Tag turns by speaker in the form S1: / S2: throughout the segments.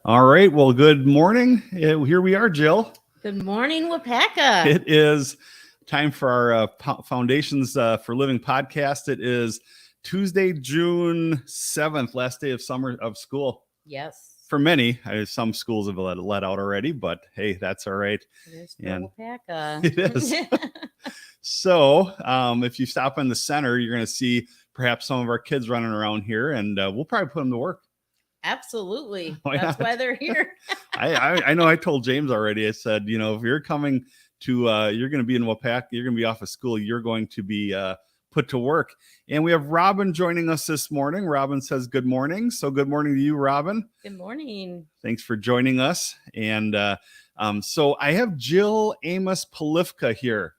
S1: All right. Well, good morning. Here we are, Jill.
S2: Good morning, Wapaka.
S1: It is time for our Foundations for Living podcast. It is Tuesday, June 7th, last day of summer of school.
S2: Yes.
S1: For many, some schools have let out already, but hey, that's all right.
S2: It is for Wapaka.
S1: It is. So if you stop in the center, you're going to see perhaps some of our kids running around here, and we'll probably put them to work.
S2: Absolutely. That's why they're here.
S1: I know I told James already. I said, if you're coming to, you're going to be in Wapaka, you're going to be off of school, you're going to be put to work. And we have Robin joining us this morning. Robin says good morning. So good morning to you, Robin.
S2: Good morning.
S1: Thanks for joining us. And so I have Jill Amos-Polifka here,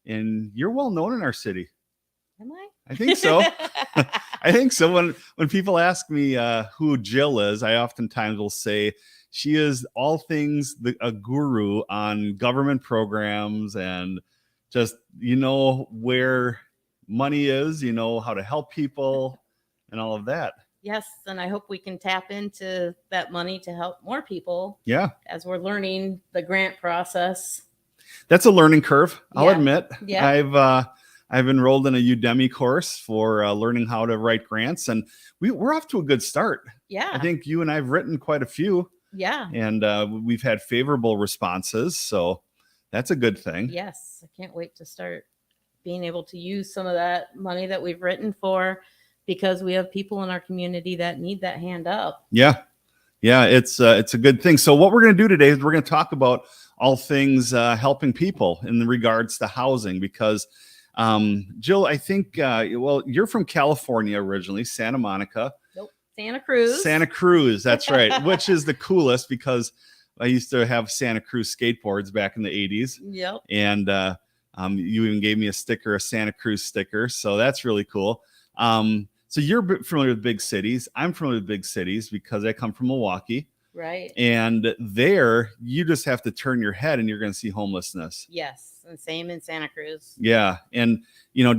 S1: and you're well known in our city.
S2: Am I?
S1: I think so. I think so. When people ask me who Jill is, I oftentimes will say she is all things a guru on government programs and just, where money is, how to help people and all of that.
S2: Yes. And I hope we can tap into that money to help more people.
S1: Yeah.
S2: As we're learning the grant process.
S1: That's a learning curve. I'll admit.
S2: Yeah.
S1: I've enrolled in a Udemy course for learning how to write grants, and we're off to a good start.
S2: Yeah.
S1: I think you and I have written quite a few.
S2: Yeah.
S1: And we've had favorable responses, so that's a good thing.
S2: Yes. I can't wait to start being able to use some of that money that we've written for, because we have people in our community that need that hand up.
S1: Yeah. Yeah, it's a good thing. So what we're going to do today is we're going to talk about all things helping people in regards to housing, because Jill, I think, you're from California originally, Santa Monica.
S2: Nope. Santa Cruz.
S1: Santa Cruz, that's right, which is the coolest because I used to have Santa Cruz skateboards back in the 80s.
S2: Yep.
S1: And you even gave me a Santa Cruz sticker. So that's really cool. So you're familiar with big cities. I'm familiar with big cities because I come from Milwaukee.
S2: Right.
S1: And there, you just have to turn your head and you're going to see homelessness.
S2: Yes. And same in Santa Cruz.
S1: Yeah. And,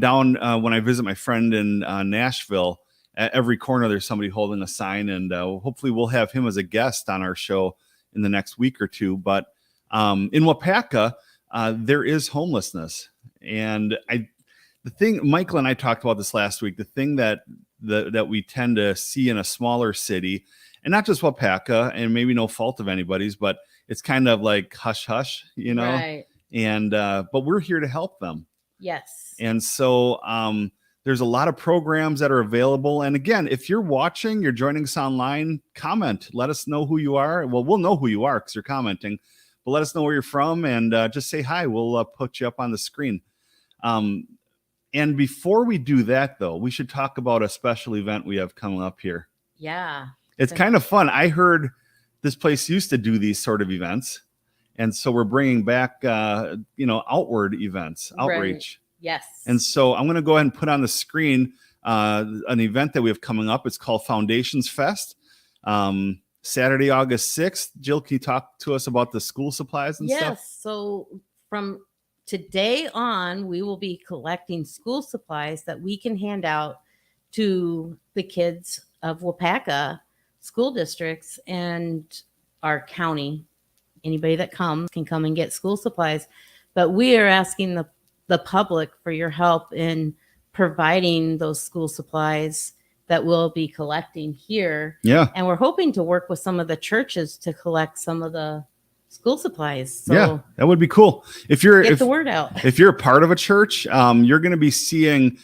S1: down when I visit my friend in Nashville, at every corner, there's somebody holding a sign. And hopefully we'll have him as a guest on our show in the next week or two. But in Wapaka, there is homelessness. And the thing, Michael and I talked about this last week, the thing that we tend to see in a smaller city, and not just Wapaka, and maybe no fault of anybody's, but it's kind of like hush hush,
S2: Right.
S1: and but we're here to help them.
S2: Yes.
S1: And so there's a lot of programs that are available. And again, if you're watching, you're joining us online, comment. Let us know who you are. Well, we'll know who you are because you're commenting. But let us know where you're from and just say hi. We'll put you up on the screen. And before we do that, though, we should talk about a special event we have coming up here.
S2: Yeah.
S1: It's kind of fun. I heard this place used to do these sort of events. And so we're bringing back, outward events, outreach.
S2: Right. Yes.
S1: And so I'm going to go ahead and put on the screen an event that we have coming up. It's called Foundations Fest. Saturday, August 6th. Jill, can you talk to us about the school supplies and stuff?
S2: Yes. So from today on, we will be collecting school supplies that we can hand out to the kids of Waupaca school districts and our county. Anybody that comes can come and get school supplies. But we are asking the public for your help in providing those school supplies that we'll be collecting here.
S1: Yeah.
S2: And we're hoping to work with some of the churches to collect some of the school supplies. So
S1: yeah, that would be cool. If you're
S2: get the word out.
S1: If you're a part of a church, you're going to be seeing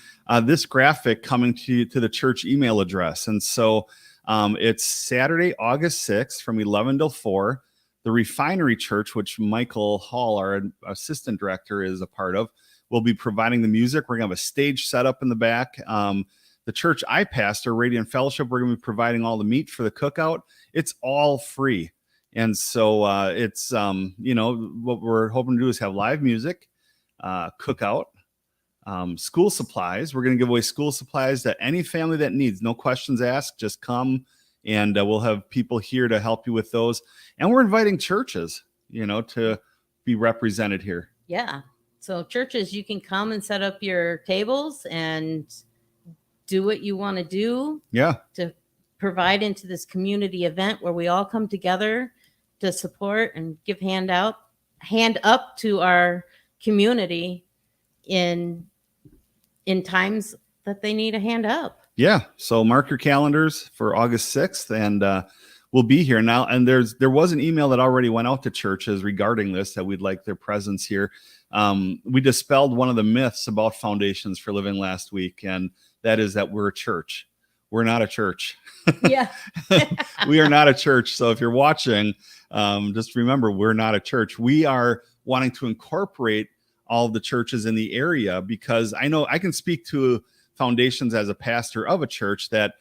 S1: this graphic coming to the church email address. And so it's Saturday, August 6th from 11 till 4. The Refinery Church, which Michael Hall, our assistant director, is a part of, will be providing the music. We're going to have a stage set up in the back. The church I pastor, Radiant Fellowship, we're going to be providing all the meat for the cookout. It's all free. And so it's, what we're hoping to do is have live music, cookout, school supplies. We're going to give away school supplies to any family that needs. No questions asked. Just come, and we'll have people here to help you with those. And we're inviting churches, to be represented here.
S2: Yeah. So churches, you can come and set up your tables and do what you want to do.
S1: Yeah.
S2: To provide into this community event where we all come together to support and give hand up to our community in times that they need a hand up.
S1: Yeah. So mark your calendars for August 6th, and we'll be here now. And there was an email that already went out to churches regarding this, that we'd like their presence here. We dispelled one of the myths about Foundations for Living last week, and that is that we're a church. We're not a church.
S2: Yeah.
S1: We are not a church. So if you're watching, just remember, we're not a church. We are wanting to incorporate all the churches in the area, because I know I can speak to Foundations as a pastor of a church, that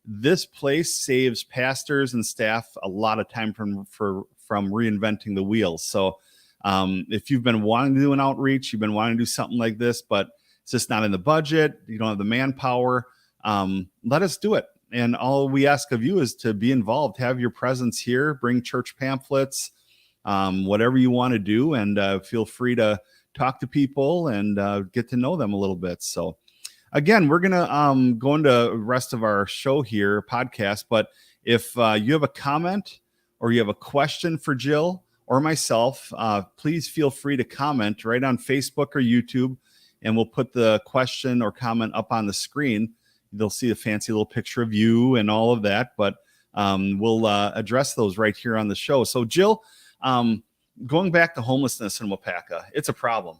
S1: this place saves pastors and staff a lot of time from reinventing the wheels. So if you've been wanting to do an outreach, you've been wanting to do something like this, but it's just not in the budget, you don't have the manpower, let us do it. And all we ask of you is to be involved, have your presence here, bring church pamphlets, whatever you want to do, and feel free to talk to people and get to know them a little bit. So again, we're going to go into the rest of our show here, podcast. But if you have a comment or you have a question for Jill or myself, please feel free to comment right on Facebook or YouTube, and we'll put the question or comment up on the screen. They'll see a fancy little picture of you and all of that, but we'll address those right here on the show. So Jill, going back to homelessness in Waupaca, it's a problem.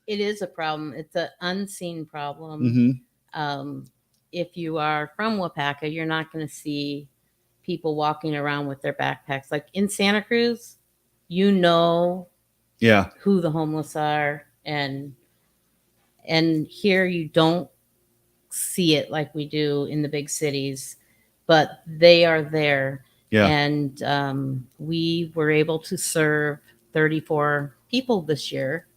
S2: It is a problem. It's an unseen problem. Mm-hmm. If you are from Waupaca, you're not going to see people walking around with their backpacks. Like in Santa Cruz, who the homeless are, and here you don't see it like we do in the big cities, but they are there. Yeah. And we were able to serve 34 people this year.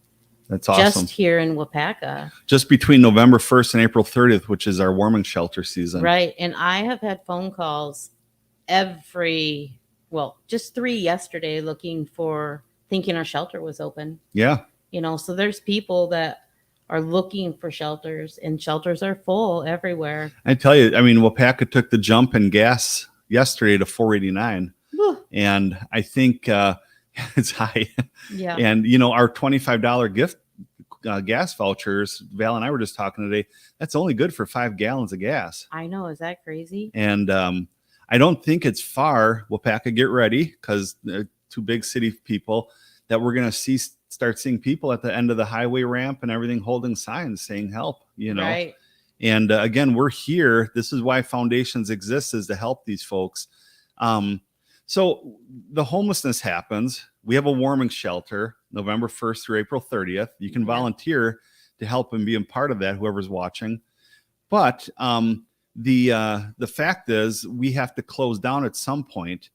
S1: That's awesome.
S2: Just here in Waupaca.
S1: Just between November 1st and April 30th, which is our warming shelter season.
S2: Right. And I have had phone calls just 3 yesterday thinking our shelter was open.
S1: Yeah.
S2: So there's people that are looking for shelters, and shelters are full everywhere. I tell you,
S1: Waupaca took the jump in gas yesterday to $4.89. And I think it's high. Yeah. And, our $25 gift gas vouchers, Val and I were just talking today, that's only good for 5 gallons of gas.
S2: I know. Is that crazy?
S1: And I don't think it's far, Waupaca, get ready, because two big city people, that we're going to see start seeing people at the end of the highway ramp and everything holding signs saying help,
S2: Right.
S1: And again, we're here. This is why foundations exist, is to help these folks. So the homelessness happens. We have a warming shelter November 1st through April 30th. You can volunteer to help and be a part of that, whoever's watching. But the fact is, we have to close down at some point.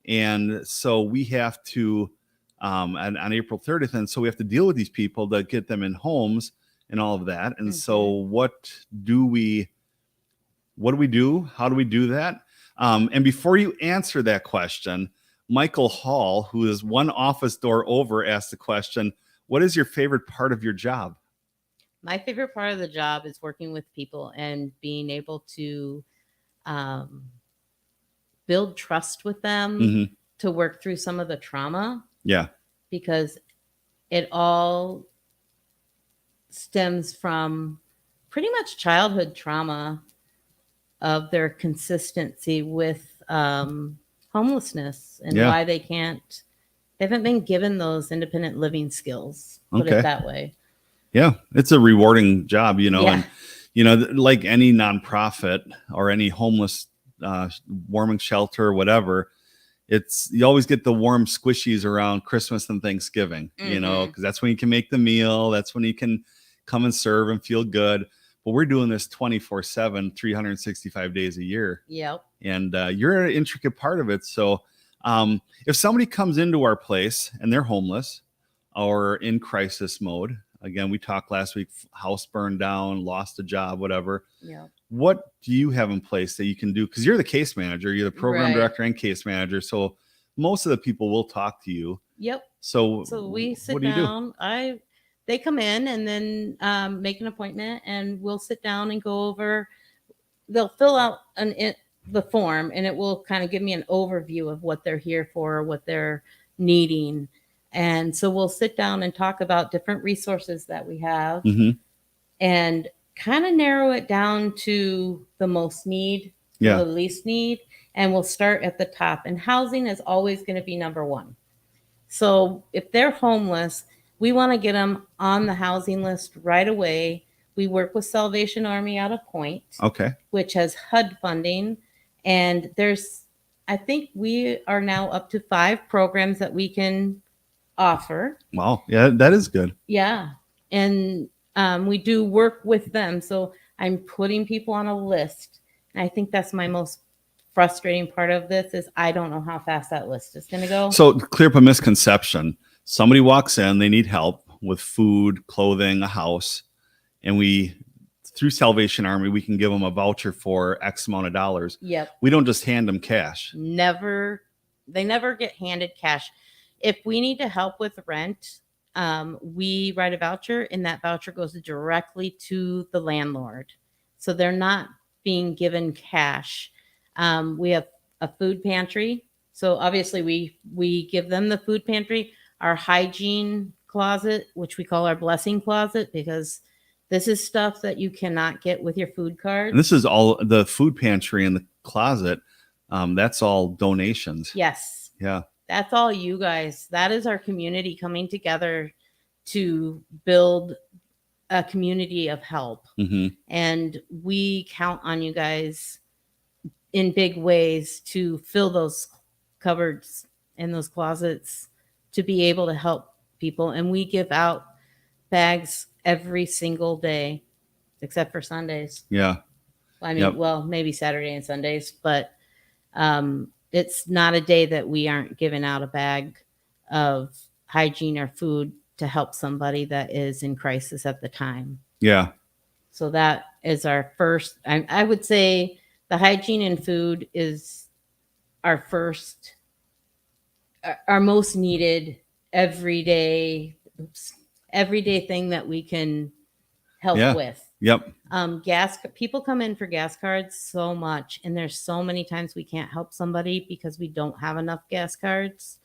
S1: And so we have to, on April 30th, and so we have to deal with these people to get them in homes and all of that. And so what do we do? How do we do that? And before you answer that question, Michael Hall, who is one office door over, asked the question, what is your favorite part of your job?
S2: My favorite part of the job is working with people and being able to build trust with them, to work through some of the trauma.
S1: Yeah.
S2: Because it all stems from pretty much childhood trauma of their consistency with homelessness and why they haven't been given those independent living skills, put it that way.
S1: Yeah, it's a rewarding job, and, like any nonprofit or any homeless warming shelter or whatever, you always get the warm squishies around Christmas and Thanksgiving, because that's when you can make the meal. That's when you can come and serve and feel good. But we're doing this 24/7, 365 days a year.
S2: Yep.
S1: And you're an intricate part of it. So if somebody comes into our place and they're homeless or in crisis mode, again, we talked last week, house burned down, lost a job, whatever.
S2: Yeah.
S1: What do you have in place that you can do? Because you're the case manager, you're the program director and case manager. So most of the people will talk to you.
S2: Yep.
S1: So
S2: we sit down. They come in and then make an appointment, and we'll sit down and go over. They'll fill out the form, and it will kind of give me an overview of what they're here for, what they're needing. And so we'll sit down and talk about different resources that we have and kind of narrow it down to the most need, the least need. And we'll start at the top. And housing is always going to be number one. So if they're homeless, we want to get them on the housing list right away. We work with Salvation Army out of Point, which has HUD funding. And I think we are now up to 5 programs that we can offer.
S1: Wow. Yeah, that is good.
S2: Yeah. And we do work with them. So I'm putting people on a list. And I think that's my most frustrating part of this is I don't know how fast that list is going to go.
S1: So to clear up a misconception, somebody walks in, they need help with food, clothing, a house. And through Salvation Army, we can give them a voucher for X amount of dollars.
S2: Yep.
S1: We don't just hand them cash.
S2: Never. They never get handed cash. If we need to help with rent, we write a voucher, and that voucher goes directly to the landlord. So they're not being given cash. We have a food pantry. So obviously we give them the food pantry, our hygiene closet, which we call our blessing closet, because this is stuff that you cannot get with your food card.
S1: And this is all the food pantry and the closet. That's all donations.
S2: Yes.
S1: Yeah.
S2: That's all you guys. That is our community coming together to build a community of help. And we count on you guys in big ways to fill those cupboards and those closets to be able to help people. And we give out bags every single day, except for Sundays.
S1: Yeah.
S2: I mean, well, maybe Saturday and Sundays, but it's not a day that we aren't giving out a bag of hygiene or food to help somebody that is in crisis at the time.
S1: Yeah.
S2: So that is our first, I would say the hygiene and food is our first, our most needed everyday thing that we can help with.
S1: Yep.
S2: People come in for gas cards so much, and there's so many times we can't help somebody because we don't have enough gas cards.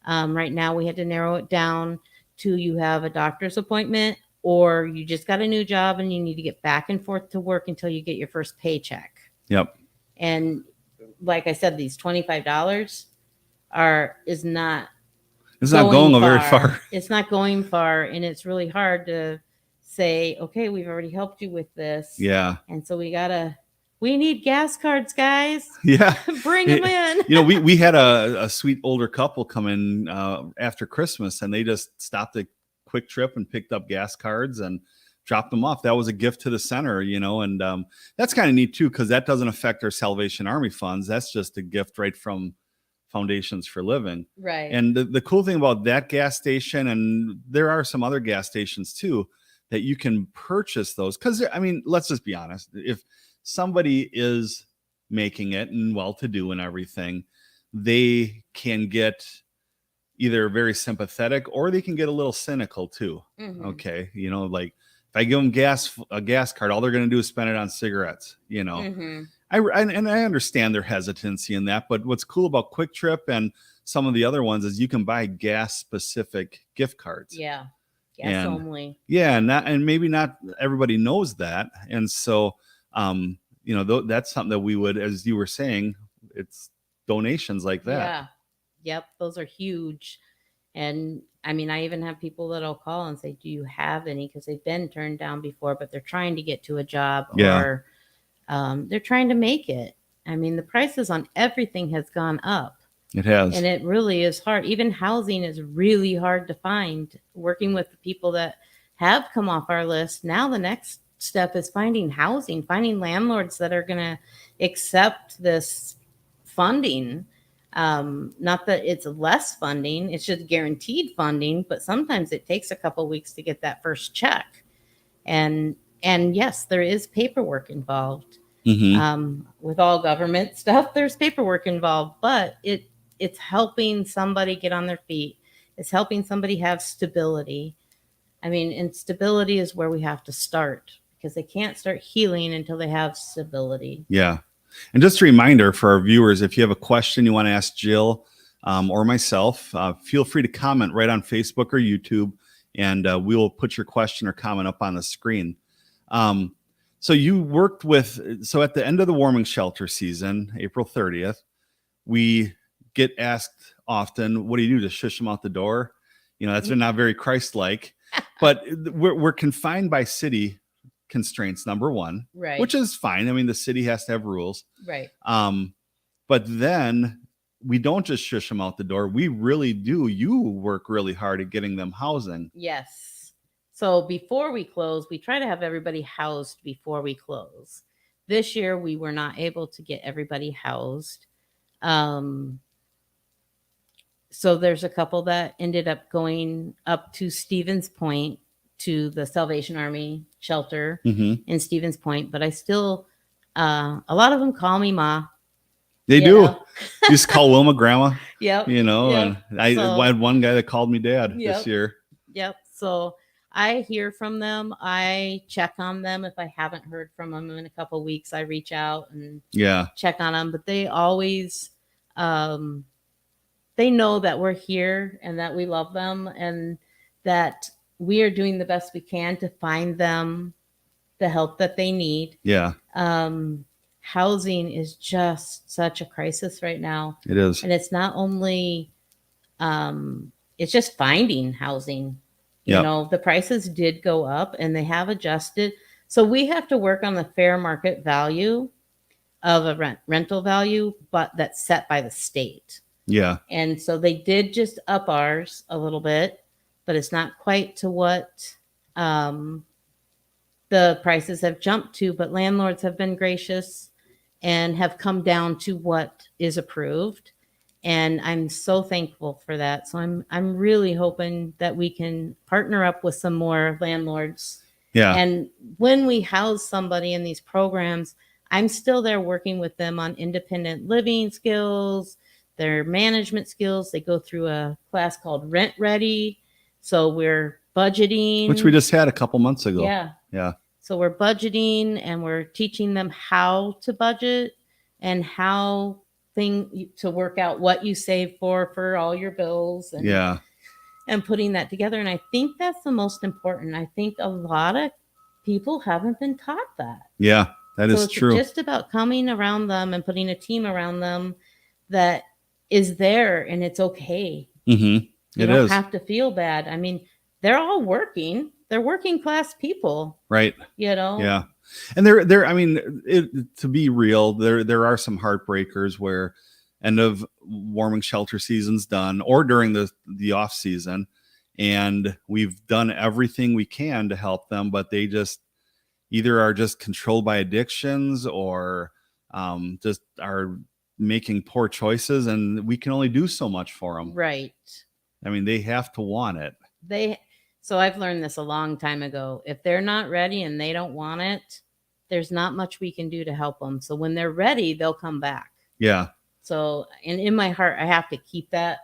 S2: Right now we had to narrow it down to you have a doctor's appointment or you just got a new job and you need to get back and forth to work until you get your first paycheck.
S1: Yep.
S2: And like I said, these $25 is not
S1: It's not going very far.
S2: It's not going far, and it's really hard to say, okay, we've already helped you with this.
S1: Yeah.
S2: And so we need gas cards, guys.
S1: Yeah.
S2: Bring them in.
S1: We had a sweet older couple come in after Christmas, and they just stopped at Quick Trip and picked up gas cards and dropped them off. That was a gift to the center, and that's kind of neat too, because that doesn't affect our Salvation Army funds. That's just a gift right from Foundations for Living.
S2: Right.
S1: And the cool thing about that gas station, and there are some other gas stations too, that you can purchase those. Because, I mean, let's just be honest. If somebody is making it and well-to-do and everything, they can get either very sympathetic or they can get a little cynical too.
S2: Mm-hmm.
S1: Okay. Like if I give them a gas card, all they're going to do is spend it on cigarettes,
S2: Mm-hmm.
S1: I understand their hesitancy in that, but what's cool about Quick Trip and some of the other ones is you can buy gas specific gift cards.
S2: Yeah. Gas only.
S1: Yeah. And maybe not everybody knows that. And so, that's something that we would, as you were saying, it's donations like that.
S2: Yeah. Yep. Those are huge. And I mean, I even have people that'll call and say, do you have any? Because they've been turned down before, but they're trying to get to a job or they're trying to make it. I mean, the prices on everything has gone up.
S1: It has.
S2: And it really is hard. Even housing is really hard to find. Working with the people that have come off our list, now the next step is finding housing, finding landlords that are going to accept this funding. Not that it's less funding, it's just guaranteed funding, but sometimes it takes a couple weeks to get that first check. And yes, there is paperwork involved.
S1: Mm-hmm.
S2: With all government stuff, there's paperwork involved, but it's helping somebody get on their feet. It's helping somebody have stability. I mean, and stability is where we have to start, because they can't start healing until they have stability.
S1: Yeah. And just a reminder for our viewers, if you have a question you want to ask Jill or myself, feel free to comment right on Facebook or YouTube, and we will put your question or comment up on the screen. So you worked so at the end of the warming shelter season, April 30th, we get asked often, what do you do, to shush them out the door? That's not very Christ-like, but we're confined by city constraints, number one,
S2: right,
S1: which is fine. I mean, the city has to have rules,
S2: right?
S1: But then we don't just shush them out the door. We really do. You work really hard at getting them housing.
S2: Yes. So before we close, we try to have everybody housed before we close. This year, we were not able to get everybody housed. So there's a couple that ended up going up to Stevens Point, to the Salvation Army shelter in Stevens Point, but I still, a lot of them call me Ma.
S1: They do. You just call Wilma Grandma.
S2: Yep.
S1: And I had one guy that called me Dad this year.
S2: Yep. So I hear from them. I check on them. If I haven't heard from them in a couple of weeks, I reach out and check on them. But they always, they know that we're here and that we love them and that we are doing the best we can to find them the help that they need.
S1: Yeah.
S2: Housing is just such a crisis right now.
S1: It is.
S2: And it's not only, it's just finding housing. The prices did go up and they have adjusted. So we have to work on the fair market value of a rental value, but that's set by the state.
S1: Yeah.
S2: And so they did just up ours a little bit, but it's not quite to what the prices have jumped to, but landlords have been gracious and have come down to what is approved. And I'm so thankful for that. So I'm really hoping that we can partner up with some more landlords.
S1: Yeah.
S2: And when we house somebody in these programs, I'm still there working with them on independent living skills, their management skills. They go through a class called Rent Ready. So we're budgeting,
S1: which we just had a couple months ago.
S2: Yeah. So we're budgeting and we're teaching them how to budget and how to work out what you save for all your bills and putting that together. And I think that's the most important. I think a lot of people haven't been taught that.
S1: Yeah, that is true.
S2: It's just about coming around them and putting a team around them that is there and it's okay.
S1: Mm-hmm.
S2: You don't have to feel bad. I mean, they're all working. They're working class people.
S1: Right.
S2: Yeah.
S1: And I mean, to be real, there are some heartbreakers where end of warming shelter season's done, or during the off season, and we've done everything we can to help them, but they just either are just controlled by addictions, or just are making poor choices, and we can only do so much for them.
S2: Right.
S1: I mean, they have to want it.
S2: So I've learned this a long time ago. If they're not ready and they don't want it, there's not much we can do to help them. So when they're ready, they'll come back.
S1: Yeah.
S2: So, and in my heart, I have to keep that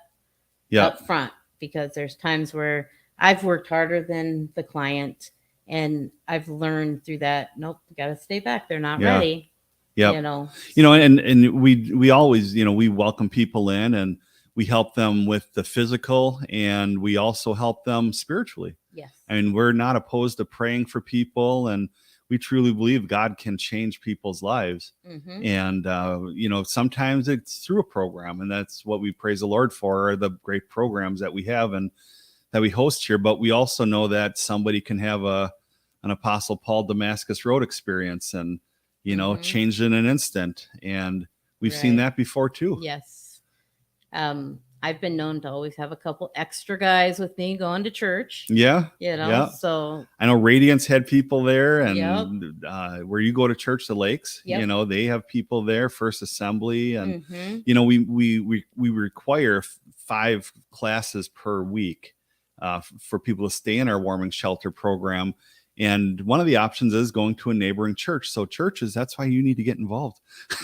S2: up front, because there's times where I've worked harder than the client, and I've learned through that, nope, got to stay back. They're not ready.
S1: Yeah. And we always, we welcome people in, and we help them with the physical, and we also help them spiritually.
S2: Yes.
S1: I mean, we're not opposed to praying for people, and we truly believe God can change people's lives.
S2: Mm-hmm.
S1: And, sometimes it's through a program, and that's what we praise the Lord for, are the great programs that we have and that we host here. But we also know that somebody can have an Apostle Paul Damascus Road experience, and, changed in an instant. And we've seen that before too.
S2: Yes. I've been known to always have a couple extra guys with me going to church.
S1: Yeah.
S2: So
S1: I know Radiance had people there, and where you go to church, the Lakes, they have people there, First Assembly. And, we require 5 classes per week for people to stay in our warming shelter program. And one of the options is going to a neighboring church. So churches, that's why you need to get involved.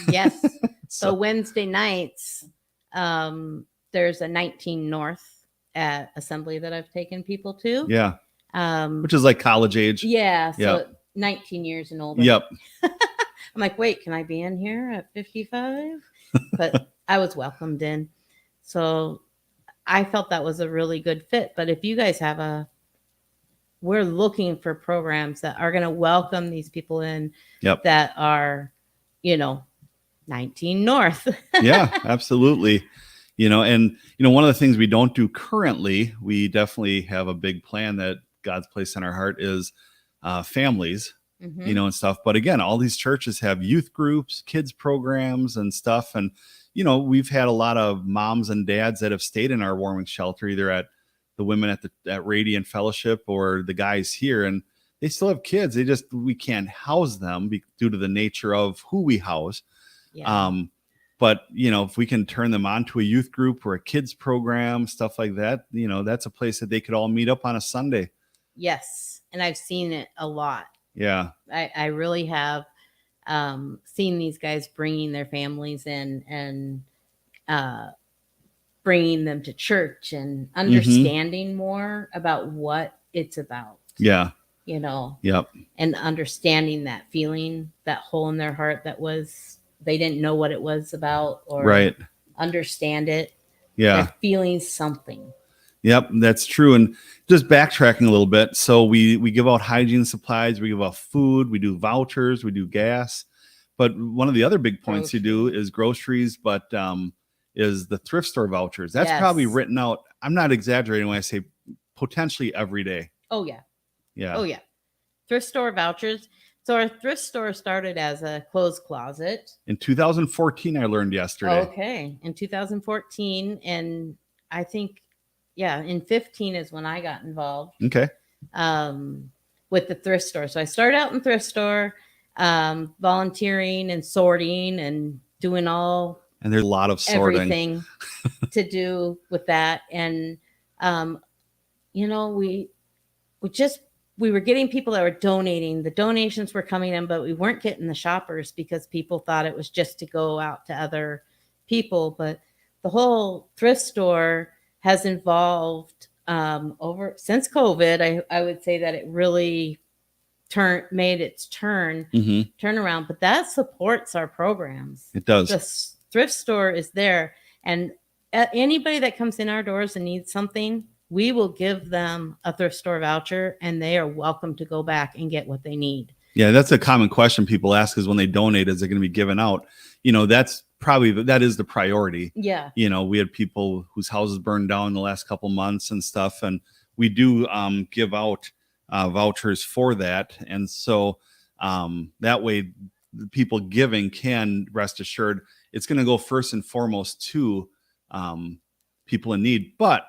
S2: Yes. So Wednesday nights, there's a 19 North at Assembly that I've taken people to.
S1: Yeah. Which is like college age.
S2: Yeah. So 19 years and older.
S1: Yep.
S2: I'm like, wait, can I be in here at 55? But I was welcomed in. So I felt that was a really good fit. But if you guys have we're looking for programs that are going to welcome these people in that are, 19 North.
S1: Yeah, absolutely. And one of the things we don't do currently, we definitely have a big plan that God's placed in our heart, is families, and stuff. But again, all these churches have youth groups, kids programs and stuff. And, we've had a lot of moms and dads that have stayed in our warming shelter, either at the women at Radiant Fellowship or the guys here, and they still have kids. We can't house them due to the nature of who we house. Yeah. But, if we can turn them on to a youth group or a kids program, stuff like that, that's a place that they could all meet up on a Sunday.
S2: Yes. And I've seen it a lot.
S1: Yeah.
S2: I really have seen these guys bringing their families in and bringing them to church and understanding more about what it's about.
S1: Yeah.
S2: Yep. And understanding that feeling, that hole in their heart they didn't know what it was about, or understand it.
S1: Yeah.
S2: They're feeling something.
S1: Yep, that's true. And just backtracking a little bit. So we give out hygiene supplies, we give out food, we do vouchers, we do gas. But one of the other big points you do is groceries, but is the thrift store vouchers. That's probably written out. I'm not exaggerating when I say potentially every day.
S2: Oh, yeah.
S1: Yeah.
S2: Oh, yeah. Thrift store vouchers. So our thrift store started as a clothes closet.
S1: In 2014, I learned yesterday.
S2: Okay. In 2014. And I think, in 15 is when I got involved.
S1: Okay.
S2: With the thrift store. So I started out in thrift store, volunteering and sorting and doing all.
S1: And there's a lot of sorting.
S2: Everything to do with that. And, we were getting people that were donating. The donations were coming in, but we weren't getting the shoppers because people thought it was just to go out to other people. But the whole thrift store has evolved since COVID. I would say that it really made its turn around, but that supports our programs.
S1: It does.
S2: The thrift store is there, and anybody that comes in our doors and needs something, we will give them a thrift store voucher, and they are welcome to go back and get what they need.
S1: Yeah, that's a common question people ask, is when they donate, is it going to be given out? That's that is the priority.
S2: Yeah.
S1: We had people whose houses burned down in the last couple months and stuff, and we do give out vouchers for that. And so that way the people giving can rest assured it's going to go first and foremost to people in need. But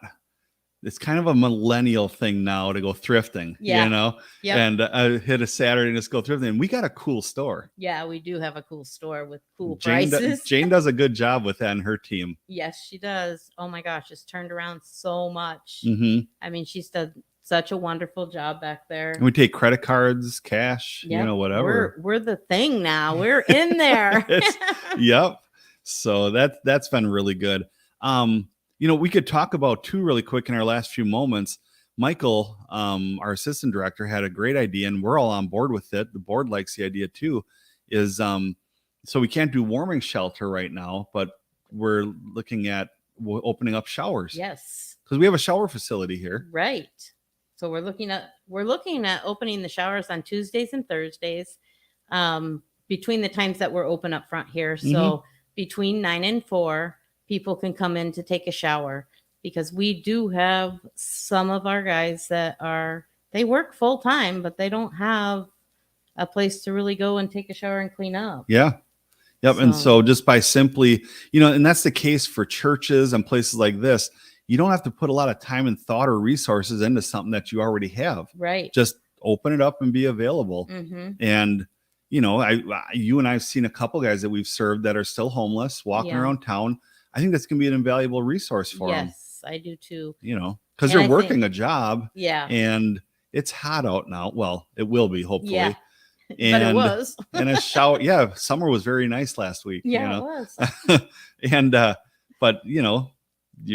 S1: it's kind of a millennial thing now to go thrifting,
S2: Yep.
S1: and hit a Saturday and just go thrifting. And we got a cool store.
S2: Yeah, we do have a cool store with cool
S1: Jane
S2: prices.
S1: Jane does a good job with that and her team.
S2: Yes, she does. Oh my gosh, it's turned around so much.
S1: Mm-hmm.
S2: I mean, she's done such a wonderful job back there.
S1: And we take credit cards, cash, whatever.
S2: We're the thing now. We're in there.
S1: Yep. So that's been really good. We could talk about too really quick in our last few moments. Michael, our assistant director, had a great idea, and we're all on board with it. The board likes the idea too. Is so we can't do warming shelter right now, but we're looking at opening up showers.
S2: Yes,
S1: because we have a shower facility here.
S2: Right. So we're looking at opening the showers on Tuesdays and Thursdays, between the times that we're open up front here. So between 9 and 4. People can come in to take a shower, because we do have some of our guys that they work full time, but they don't have a place to really go and take a shower and clean up.
S1: Yeah. Yep. And so just by simply, and that's the case for churches and places like this, you don't have to put a lot of time and thought or resources into something that you already have.
S2: Right.
S1: Just open it up and be available. And, you and I've seen a couple guys that we've served that are still homeless, walking around town. I think that's going to be an invaluable resource for them.
S2: Yes, I do too.
S1: Because they're working a job.
S2: Yeah.
S1: And it's hot out now. Well, it will be, hopefully.
S2: Yeah.
S1: And,
S2: but it was.
S1: And a shower. Yeah. Summer was very nice last week.
S2: Yeah, it was.
S1: And, but, you're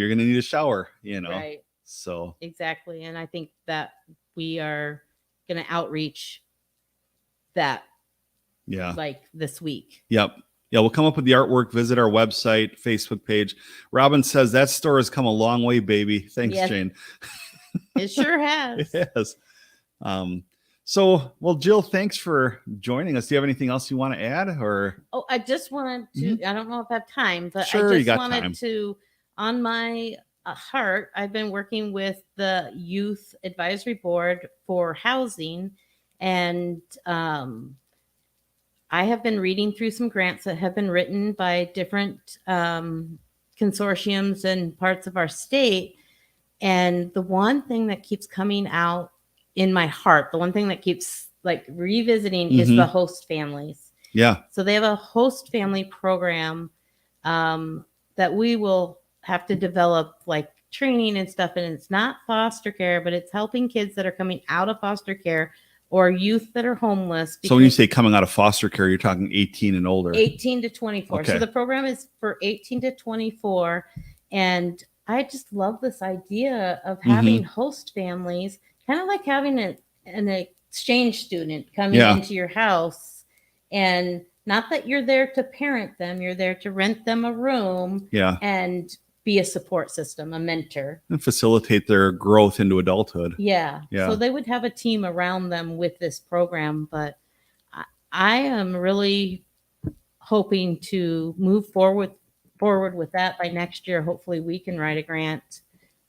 S1: going to need a shower,
S2: Right.
S1: So.
S2: Exactly. And I think that we are going to outreach that.
S1: Yeah.
S2: Like this week.
S1: Yep. Yeah, we'll come up with the artwork. Visit our website, Facebook page. Robin says that store has come a long way, baby. Thanks, Jane.
S2: It sure has.
S1: It has. Well, Jill, thanks for joining us. Do you have anything else you want to add, or?
S2: Oh, I just wanted to. I don't know if I have time, but
S1: sure,
S2: I just wanted to. On my heart, I've been working with the Youth Advisory Board for housing, and I have been reading through some grants that have been written by different consortiums and parts of our state. And the one thing that keeps coming out in my heart, the one thing that keeps like revisiting is the host families.
S1: Yeah.
S2: So they have a host family program that we will have to develop like training and stuff. And it's not foster care, but it's helping kids that are coming out of foster care or youth that are homeless.
S1: So when you say coming out of foster care, you're talking 18 and older.
S2: 18 to 24.
S1: Okay.
S2: So the program is for 18 to 24. And I just love this idea of having host families, kind of like having an exchange student coming into your house. And not that you're there to parent them, you're there to rent them a room and be a support system, a mentor.
S1: And facilitate their growth into adulthood.
S2: Yeah. So they would have a team around them with this program. But I am really hoping to move forward with that by next year. Hopefully we can write a grant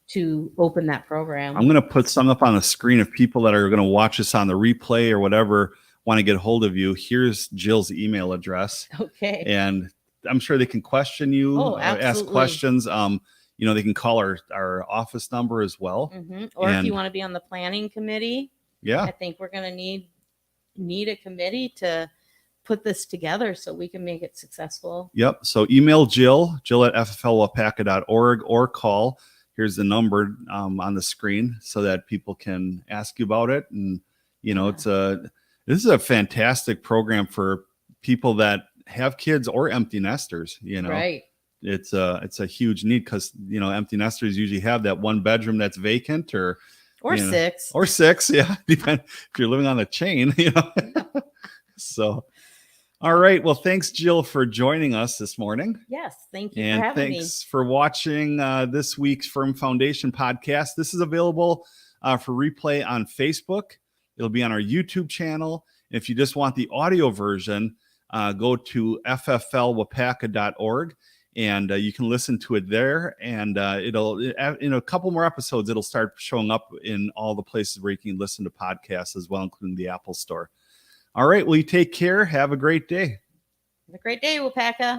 S2: to open that program.
S1: I'm going to put some up on the screen if people that are going to watch us on the replay or whatever want to get a hold of you. Here's Jill's email address.
S2: Okay.
S1: And I'm sure they can question you, ask questions. They can call our office number as well.
S2: Or if you want to be on the planning committee, I think we're going to need a committee to put this together so we can make it successful. Yep. So email Jill at fflwapaka.org, or call. Here's the number on the screen so that people can ask you about it. And, this is a fantastic program for people that have kids or empty nesters, Right. It's a huge need because, empty nesters usually have that one bedroom that's vacant or six. Or six. Yeah. Depend if you're living on a chain, So, all right. Well, thanks, Jill, for joining us this morning. Yes. Thank you for having me. And thanks for watching this week's Firm Foundation podcast. This is available for replay on Facebook. It'll be on our YouTube channel. If you just want the audio version,
S1: go to fflwapaka.org. And you can listen to it there, and it'll in a couple more episodes it'll start showing up in all the places where you can listen to podcasts as well, including the Apple Store. All right, well, you take care. Have a great day.
S2: Have a great day, Wapaka.